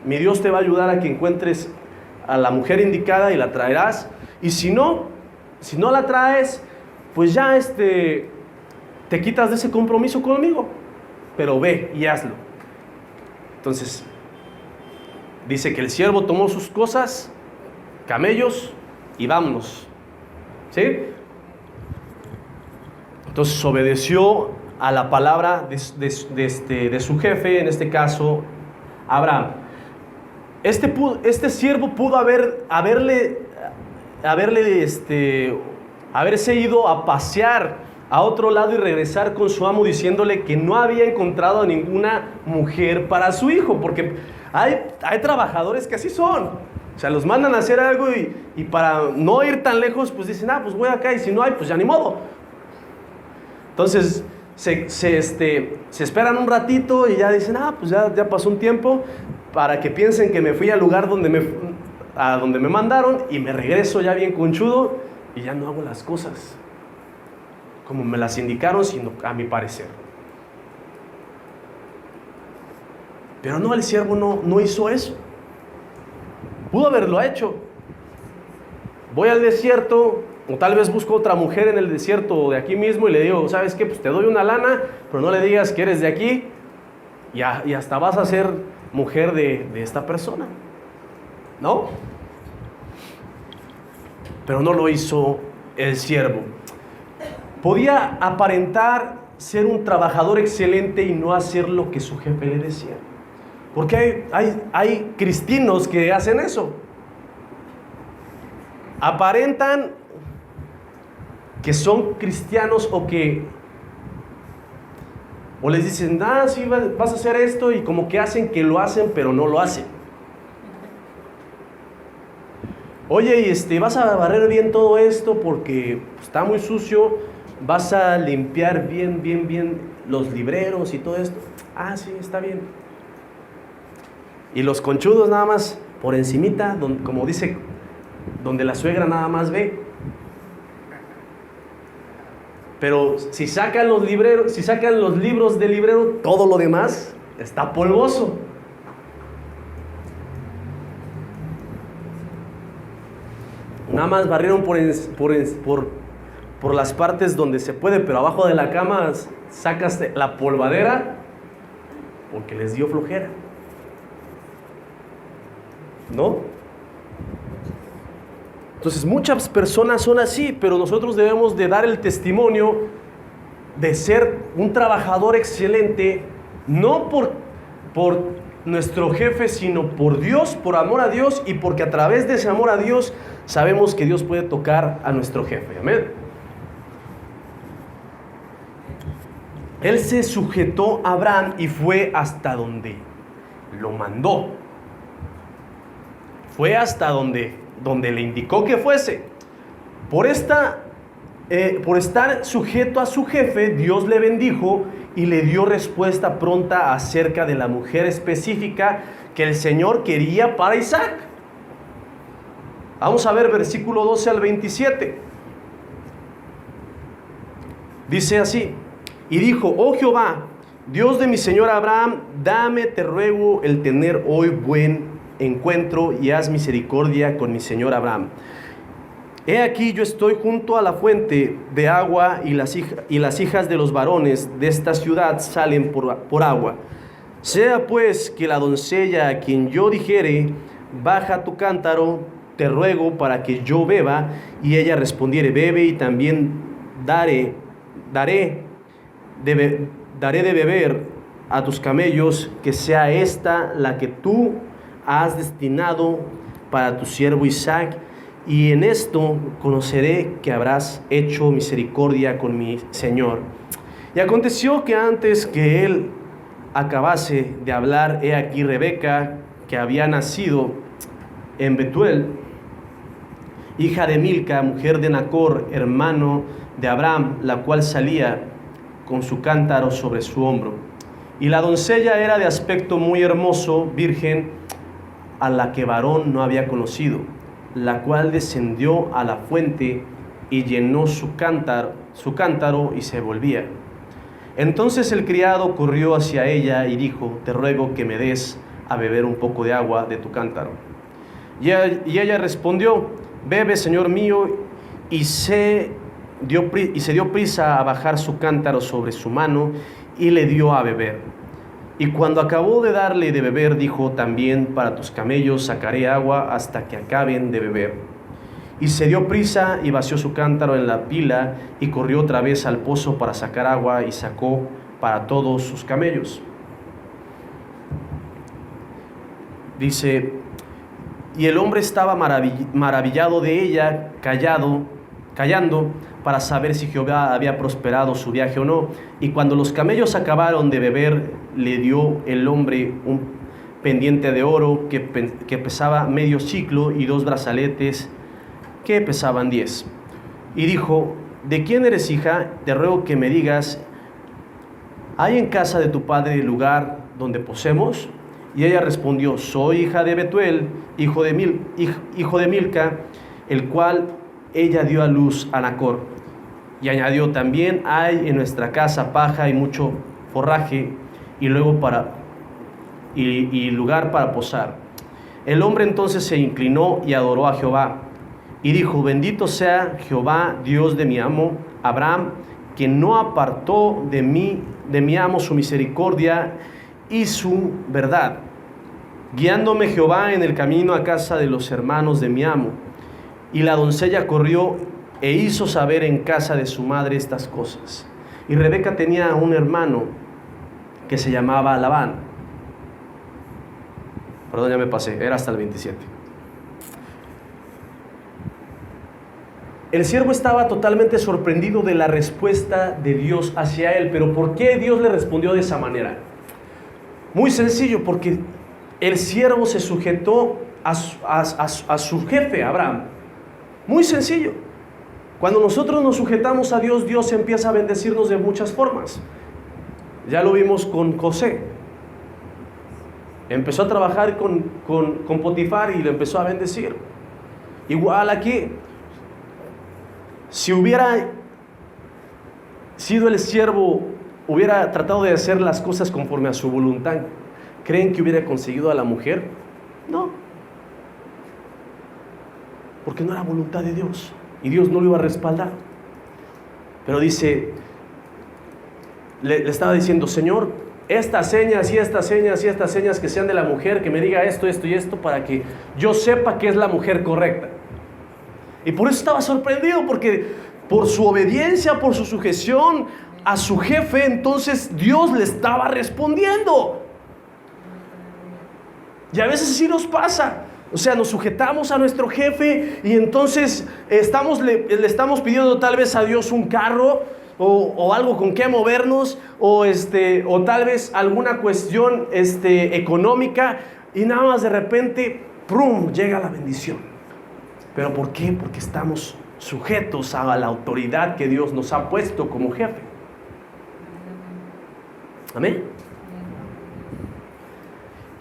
mi Dios te va a ayudar a que encuentres a la mujer indicada y la traerás. Y si no la traes, pues ya te quitas de ese compromiso conmigo, pero ve y hazlo. Entonces dice que el siervo tomó sus cosas, camellos, y vámonos, ¿sí? Entonces obedeció a la palabra de su jefe, en este caso Abraham. Este siervo pudo haberse ido a pasear a otro lado y regresar con su amo diciéndole que no había encontrado a ninguna mujer para su hijo, porque hay trabajadores que así son. O sea, los mandan a hacer algo y para no ir tan lejos, pues dicen: pues voy acá, y si no hay, pues ya ni modo. Entonces se esperan un ratito y ya dicen: pues ya pasó un tiempo, para que piensen que me fui al lugar donde me mandaron, y me regreso ya bien conchudo y ya no hago las cosas como me las indicaron, sino a mi parecer. Pero no, el siervo no hizo eso. Pudo haberlo hecho. Voy al desierto, o tal vez busco otra mujer en el desierto de aquí mismo y le digo: ¿sabes qué? Pues te doy una lana, pero no le digas que eres de aquí, y hasta vas a ser mujer de esta persona, ¿no? Pero no lo hizo el siervo. Podía aparentar ser un trabajador excelente y no hacer lo que su jefe le decía. Porque hay cristianos que hacen eso. Aparentan que son cristianos, o les dicen: sí, vas a hacer esto, y como que hacen que lo hacen, pero no lo hacen. Oye, vas a barrer bien todo esto porque está muy sucio, vas a limpiar bien los libreros y todo esto. Sí, está bien. Y los conchudos nada más por encimita, como dice, donde la suegra nada más ve. Pero si sacan los libros del librero, todo lo demás está polvoso. Nada más barrieron por las partes donde se puede, pero abajo de la cama sacas la polvadera porque les dio flojera, ¿no? Entonces muchas personas son así, pero nosotros debemos de dar el testimonio de ser un trabajador excelente, no por nuestro jefe, sino por Dios, por amor a Dios, y porque a través de ese amor a Dios sabemos que Dios puede tocar a nuestro jefe. Amén. Él se sujetó a Abraham y fue hasta donde lo mandó. Fue hasta donde le indicó que fuese. Por estar sujeto a su jefe, Dios le bendijo y le dio respuesta pronta acerca de la mujer específica que el Señor quería para Isaac. Vamos a ver versículo 12 al 27. Dice así: y dijo: oh Jehová, Dios de mi señor Abraham, dame, te ruego, el tener hoy buen encuentro y haz misericordia con mi señor Abraham. He aquí, yo estoy junto a la fuente de agua y las hijas de los varones de esta ciudad salen por agua. Sea pues que la doncella a quien yo dijere: baja tu cántaro, te ruego, para que yo beba, y ella respondiere: bebe, y también daré de beber a tus camellos, que sea esta la que tú has destinado para tu siervo Isaac, y en esto conoceré que habrás hecho misericordia con mi señor. Y aconteció que antes que él acabase de hablar, he aquí Rebeca, que había nacido en Betuel, hija de Milca, mujer de Nacor, hermano de Abraham, la cual salía con su cántaro sobre su hombro. Y la doncella era de aspecto muy hermoso, virgen, a la que varón no había conocido, la cual descendió a la fuente y llenó su cántaro y se volvía. Entonces el criado corrió hacia ella y dijo: te ruego que me des a beber un poco de agua de tu cántaro. Y ella respondió: bebe, señor mío, y se dio prisa a bajar su cántaro sobre su mano y le dio a beber. Y cuando acabó de darle de beber, dijo: también para tus camellos sacaré agua hasta que acaben de beber. Y se dio prisa y vació su cántaro en la pila y corrió otra vez al pozo para sacar agua, y sacó para todos sus camellos. Dice: y el hombre estaba maravillado de ella, callando, para saber si Jehová había prosperado su viaje o no. Y cuando los camellos acabaron de beber, le dio el hombre un pendiente de oro que pesaba medio siclo, y 2 brazaletes que pesaban 10. Y dijo: ¿de quién eres hija? Te ruego que me digas: ¿hay en casa de tu padre el lugar donde posemos? Y ella respondió: soy hija de Betuel, hijo de Milca, el cual ella dio a luz a Nacor. Y añadió: también hay en nuestra casa paja y mucho forraje, y lugar para posar. El hombre entonces se inclinó y adoró a Jehová, y dijo: bendito sea Jehová, Dios de mi amo Abraham, que no apartó de mi amo su misericordia y su verdad, guiándome Jehová en el camino a casa de los hermanos de mi amo. Y la doncella corrió e hizo saber en casa de su madre estas cosas. Y Rebeca tenía un hermano que se llamaba Labán. Perdón, ya me pasé, era hasta el 27. El siervo estaba totalmente sorprendido de la respuesta de Dios hacia él. Pero ¿por qué Dios le respondió de esa manera? Muy sencillo, porque el siervo se sujetó a su jefe, Abraham. Muy sencillo. Cuando nosotros nos sujetamos a Dios, Dios empieza a bendecirnos de muchas formas. Ya lo vimos con José. Empezó a trabajar con Potifar y le empezó a bendecir. Igual aquí. Si hubiera sido el siervo, hubiera tratado de hacer las cosas conforme a su voluntad, ¿creen que hubiera conseguido a la mujer? No. Porque no era voluntad de Dios. Y Dios no lo iba a respaldar. Pero dice, le estaba diciendo: Señor, estas señas y estas señas y estas señas que sean de la mujer, que me diga esto, esto y esto, para que yo sepa que es la mujer correcta. Y por eso estaba sorprendido, porque por su obediencia, por su sujeción a su jefe, entonces Dios le estaba respondiendo. Y a veces sí nos pasa. O sea, nos sujetamos a nuestro jefe y entonces le estamos pidiendo tal vez a Dios un carro, o algo con qué movernos, o tal vez alguna cuestión económica, y nada más de repente, ¡prum!, llega la bendición. ¿Pero por qué? Porque estamos sujetos a la autoridad que Dios nos ha puesto como jefe. Amén.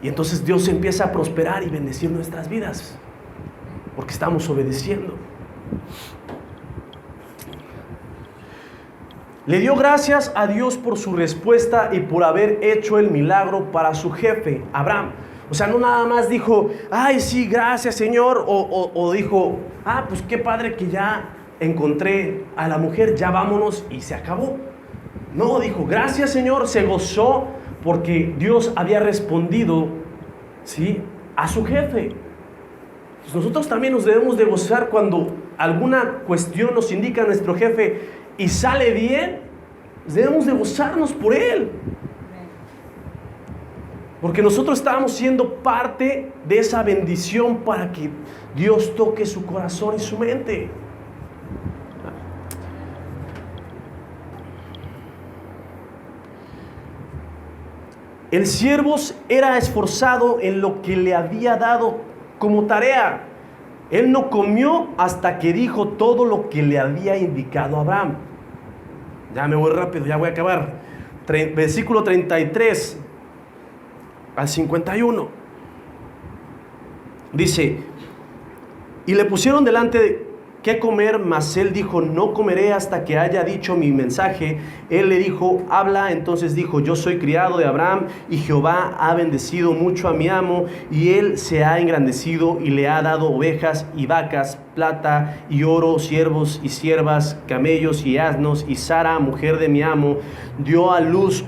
Y entonces Dios empieza a prosperar y bendecir nuestras vidas, porque estamos obedeciendo. Le dio gracias a Dios por su respuesta y por haber hecho el milagro para su jefe, Abraham. O sea, no nada más dijo, ay, sí, gracias, Señor, o dijo, pues qué padre que ya encontré a la mujer, ya vámonos, y se acabó. No, dijo, gracias, Señor, se gozó porque Dios había respondido, ¿sí?, a su jefe. Pues nosotros también nos debemos de gozar cuando alguna cuestión nos indica a nuestro jefe y sale bien. Debemos de gozarnos por él, porque nosotros estábamos siendo parte de esa bendición para que Dios toque su corazón y su mente. El siervo era esforzado en lo que le había dado como tarea. Él no comió hasta que dijo todo lo que le había indicado a Abraham. Ya me voy rápido, ya voy a acabar. Versículo 33 al 51. Dice, y le pusieron delante qué comer, mas él dijo, no comeré hasta que haya dicho mi mensaje. Él le dijo, habla. Entonces dijo, yo soy criado de Abraham, y Jehová ha bendecido mucho a mi amo, y él se ha engrandecido y le ha dado ovejas y vacas, plata y oro, siervos y siervas, camellos y asnos. Y Sara, mujer de mi amo, dio a luz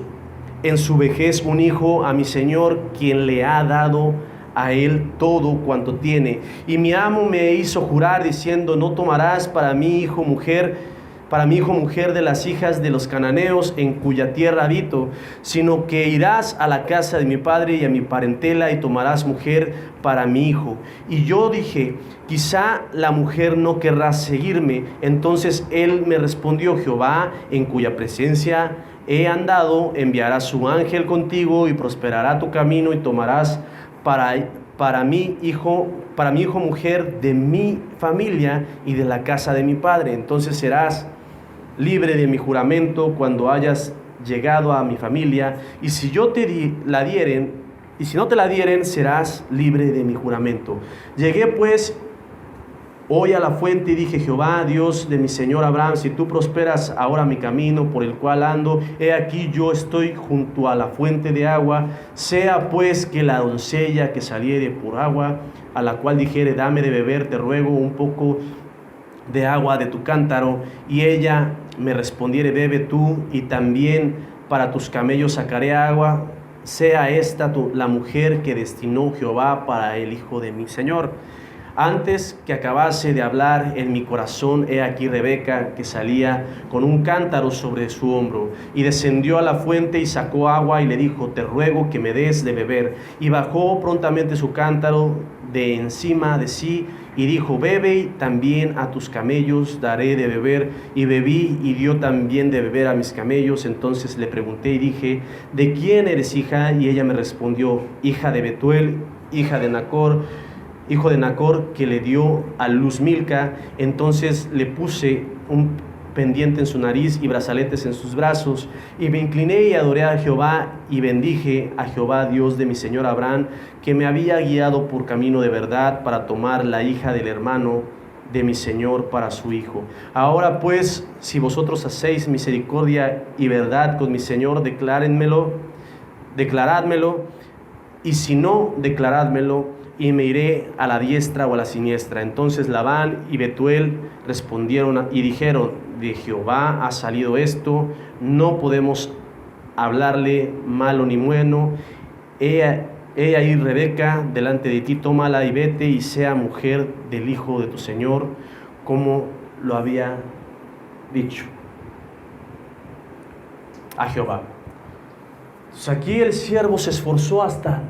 en su vejez un hijo a mi señor, quien le ha dado a él todo cuanto tiene. Y mi amo me hizo jurar diciendo, no tomarás para mi hijo mujer de las hijas de los cananeos en cuya tierra habito, sino que irás a la casa de mi padre y a mi parentela y tomarás mujer para mi hijo. Y yo dije, quizá la mujer no querrá seguirme. Entonces él me respondió, Jehová, en cuya presencia he andado, enviará su ángel contigo y prosperará tu camino, y tomarás para mi hijo mujer de mi familia y de la casa de mi padre. Entonces serás libre de mi juramento cuando hayas llegado a mi familia, y si yo te la dieren, y si no te la dieren, serás libre de mi juramento. Llegué pues hoy a la fuente y dije, Jehová, Dios de mi señor Abraham, si tú prosperas ahora mi camino por el cual ando, he aquí yo estoy junto a la fuente de agua. Sea pues que la doncella que saliere por agua, a la cual dijere, dame de beber, te ruego un poco de agua de tu cántaro, y ella me respondiere, bebe tú, y también para tus camellos sacaré agua. Sea esta la mujer que destinó Jehová para el hijo de mi señor. Antes que acabase de hablar en mi corazón, he aquí Rebeca, que salía con un cántaro sobre su hombro, y descendió a la fuente y sacó agua, y le dijo, te ruego que me des de beber. Y bajó prontamente su cántaro de encima de sí, y dijo, bebe, y también a tus camellos daré de beber. Y bebí, y dio también de beber a mis camellos. Entonces le pregunté y dije, ¿de quién eres hija? Y ella me respondió, hija de Betuel, hijo de Nacor, que le dio a luz Milca. Entonces le puse un pendiente en su nariz y brazaletes en sus brazos, y me incliné y adoré a Jehová, y bendije a Jehová, Dios de mi señor Abraham, que me había guiado por camino de verdad para tomar la hija del hermano de mi señor para su hijo. Ahora pues, si vosotros hacéis misericordia y verdad con mi señor, declarádmelo, y si no, declarádmelo, y me iré a la diestra o a la siniestra. Entonces Labán y Betuel respondieron y dijeron, de Jehová ha salido esto, no podemos hablarle malo ni bueno. He ahí Rebeca delante de ti, tómala y vete, y sea mujer del hijo de tu señor, como lo había dicho a Jehová. Entonces aquí el siervo se esforzó hasta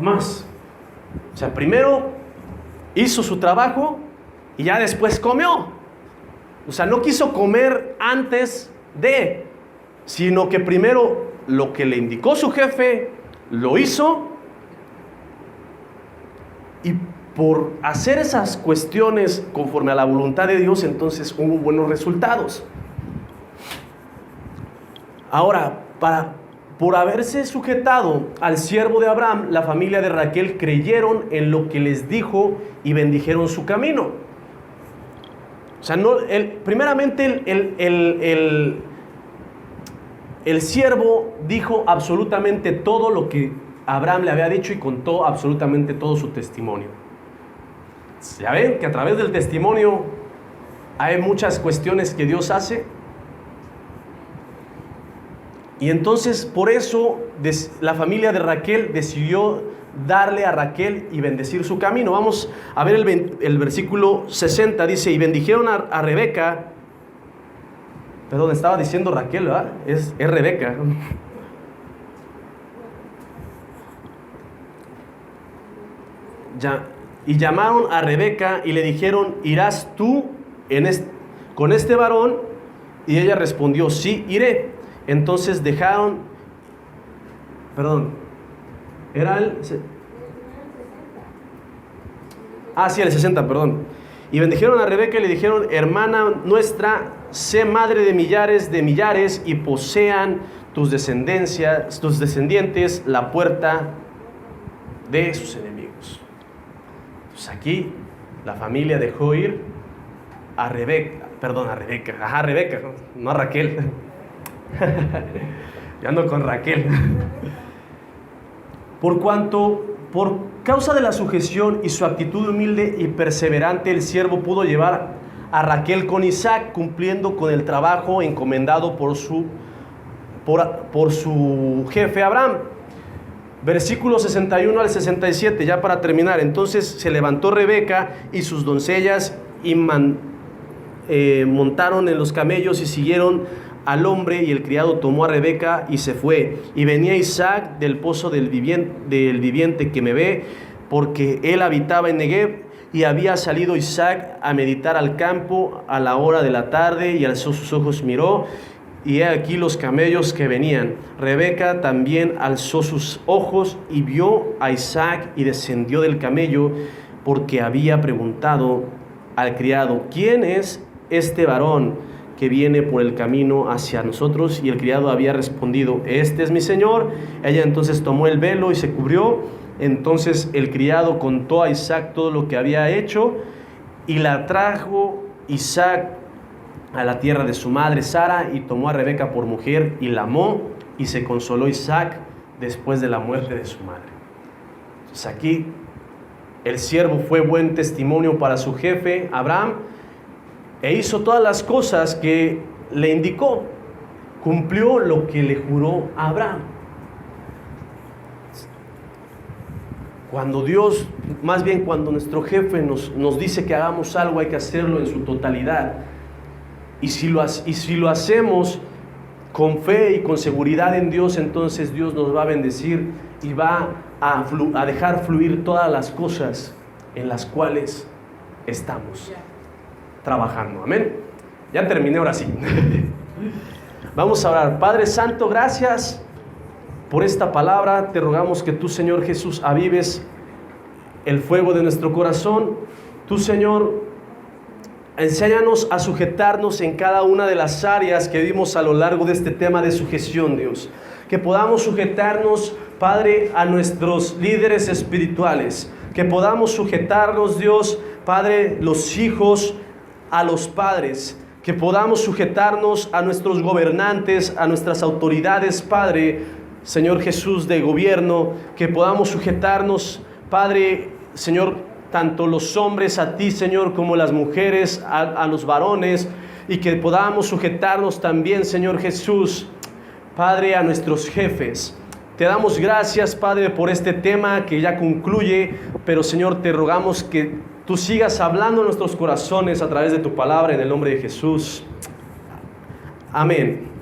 más. O sea, primero hizo su trabajo y ya después comió. O sea, no quiso comer antes de, sino que primero lo que le indicó su jefe, lo hizo, y por hacer esas cuestiones conforme a la voluntad de Dios, entonces hubo buenos resultados. Ahora, por haberse sujetado al siervo de Abraham, la familia de Raquel creyeron en lo que les dijo y bendijeron su camino. O sea, primeramente el siervo dijo absolutamente todo lo que Abraham le había dicho y contó absolutamente todo su testimonio. Ya ven que a través del testimonio hay muchas cuestiones que Dios hace. Y entonces por eso la familia de Raquel decidió darle a Raquel y bendecir su camino. Vamos a ver el versículo 60, dice, y bendijeron a Rebeca. Perdón, estaba diciendo Raquel, ¿verdad? Es Rebeca. Y llamaron a Rebeca y le dijeron, ¿irás tú con este varón? Y ella respondió, sí, iré. Entonces dejaron, era el 60, perdón. Y bendijeron a Rebeca y le dijeron, hermana nuestra, sé madre de millares y posean tus descendientes la puerta de sus enemigos. Entonces aquí la familia dejó ir a Rebeca, no a Raquel. Yo ando con Raquel. Por causa de la sujeción y su actitud humilde y perseverante, el siervo pudo llevar a Raquel con Isaac, cumpliendo con el trabajo encomendado por su jefe Abraham. Versículos 61 al 67, ya para terminar. Entonces se levantó Rebeca y sus doncellas y montaron en los camellos y siguieron al hombre, y el criado tomó a Rebeca y se fue. Y venía Isaac del pozo del viviente que me ve, porque él habitaba en Negev, y había salido Isaac a meditar al campo a la hora de la tarde, y alzó sus ojos, miró, y he aquí los camellos que venían. Rebeca también alzó sus ojos y vio a Isaac, y descendió del camello, porque había preguntado al criado, ¿quién es este varón que viene por el camino hacia nosotros? Y el criado había respondido, este es mi señor. Ella entonces tomó el velo y se cubrió. Entonces el criado contó a Isaac todo lo que había hecho, y la trajo Isaac a la tierra de su madre Sara, y tomó a Rebeca por mujer y la amó, y se consoló Isaac después de la muerte de su madre. Entonces aquí el siervo fue buen testimonio para su jefe Abraham, e hizo todas las cosas que le indicó, cumplió lo que le juró a Abraham. Cuando cuando nuestro jefe nos dice que hagamos algo, hay que hacerlo en su totalidad. Y si lo hacemos con fe y con seguridad en Dios, entonces Dios nos va a bendecir y va a dejar fluir todas las cosas en las cuales estamos trabajando. Amén. Ya terminé, ahora sí. Vamos a orar. Padre Santo, gracias por esta palabra. Te rogamos que tú, Señor Jesús, avives el fuego de nuestro corazón. Tú, Señor, enséñanos a sujetarnos en cada una de las áreas que vimos a lo largo de este tema de sujeción, Dios. Que podamos sujetarnos, Padre, a nuestros líderes espirituales. Que podamos sujetarnos, Dios, Padre, los hijos a los padres. Que podamos sujetarnos a nuestros gobernantes, a nuestras autoridades, Padre, Señor Jesús, de gobierno. Que podamos sujetarnos, Padre, Señor, tanto los hombres a ti, Señor, como las mujeres a los varones. Y que podamos sujetarnos también, Señor Jesús, Padre, a nuestros jefes. Te damos gracias, Padre, por este tema que ya concluye, pero, Señor, te rogamos que tú sigas hablando en nuestros corazones a través de tu palabra, en el nombre de Jesús. Amén.